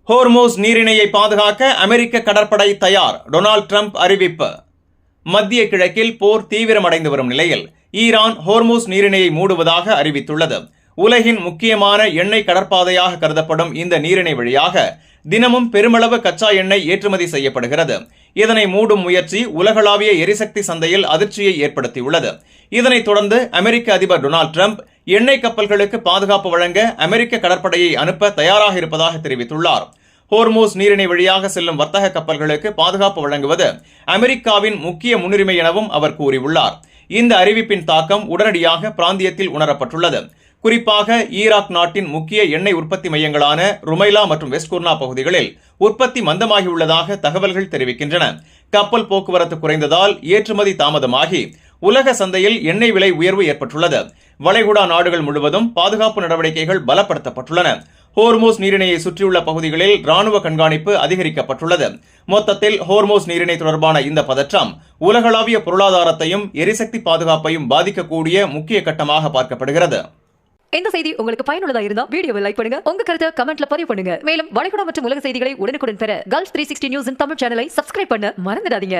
ஹோர்மூஸ் நீரிணையை பாதுகாக்க அமெரிக்க கடற்படை தயார், டொனால்ட் ட்ரம்ப் அறிவிப்பு. மத்திய கிழக்கில் போர் தீவிரமடைந்து வரும் நிலையில் ஈரான் ஹோர்மூஸ் நீரிணையை மூடுவதாக அறிவித்துள்ளது. உலகின் முக்கியமான எண்ணெய் கடற்பாதையாக கருதப்படும் இந்த நீரிணை வழியாக தினமும் பெருமளவு கச்சா எண்ணெய் ஏற்றுமதி செய்யப்படுகிறது. இதனை மூடும் முயற்சி உலகளாவிய எரிசக்தி சந்தையில் அதிர்ச்சியை ஏற்படுத்தியுள்ளது. இதனைத் தொடர்ந்து அமெரிக்க அதிபர் டொனால்ட் ட்ரம்ப் எண்ணெய் கப்பல்களுக்கு பாதுகாப்பு வழங்க அமெரிக்க கடற்படையை அனுப்ப தயாராக இருப்பதாக தெரிவித்துள்ளார். ஹோர்மூஸ் நீரிணை வழியாக செல்லும் வர்த்தக கப்பல்களுக்கு பாதுகாப்பு வழங்குவது அமெரிக்காவின் முக்கிய முன்னுரிமை எனவும் அவர் கூறியுள்ளார். இந்த அறிவிப்பின் தாக்கம் உடனடியாக பிராந்தியத்தில் உணரப்பட்டுள்ளது. குறிப்பாக ஈராக் நாட்டின் முக்கிய எண்ணெய் உற்பத்தி மையங்களான ருமைலா மற்றும் வெஸ்ட்குர்னா பகுதிகளில் உற்பத்தி மந்தமாகியுள்ளதாக தகவல்கள் தெரிவிக்கின்றன. கப்பல் போக்குவரத்து குறைந்ததால் ஏற்றுமதி தாமதமாகி உலக சந்தையில் எண்ணெய் விலை உயர்வு ஏற்பட்டுள்ளது. வளைகுடா நாடுகள் முழுவதும் பாதுகாப்பு நடவடிக்கைகள் பலப்படுத்தப்பட்டுள்ளன. ஹோர்மூஸ் நீரிணையை சுற்றியுள்ள பகுதிகளில் ராணுவ கண்காணிப்பு அதிகரிக்கப்பட்டுள்ளது. மொத்தத்தில் ஹோர்மூஸ் நீரிணை தொடர்பான இந்த பதற்றம் உலகளாவிய பொருளாதாரத்தையும் எரிசக்தி பாதுகாப்பையும் பாதிக்கக்கூடிய முக்கிய கட்டமாக பார்க்கப்படுகிறது. இந்த செய்தி உங்களுக்கு பயனுள்ளதா இருந்தா வீடியோவை லைக் பண்ணுங்க, உங்க கருத்தை கமெண்ட்ல பதிவு பண்ணுங்க. மேலும் வளைகுடா மற்றும் உலக செய்திகளை உடனுக்குடன் பெற Gulf 360 நியூஸின் தமிழ் சேனலை சப்ஸ்கிரைப் பண்ண மறந்துடாதீங்க.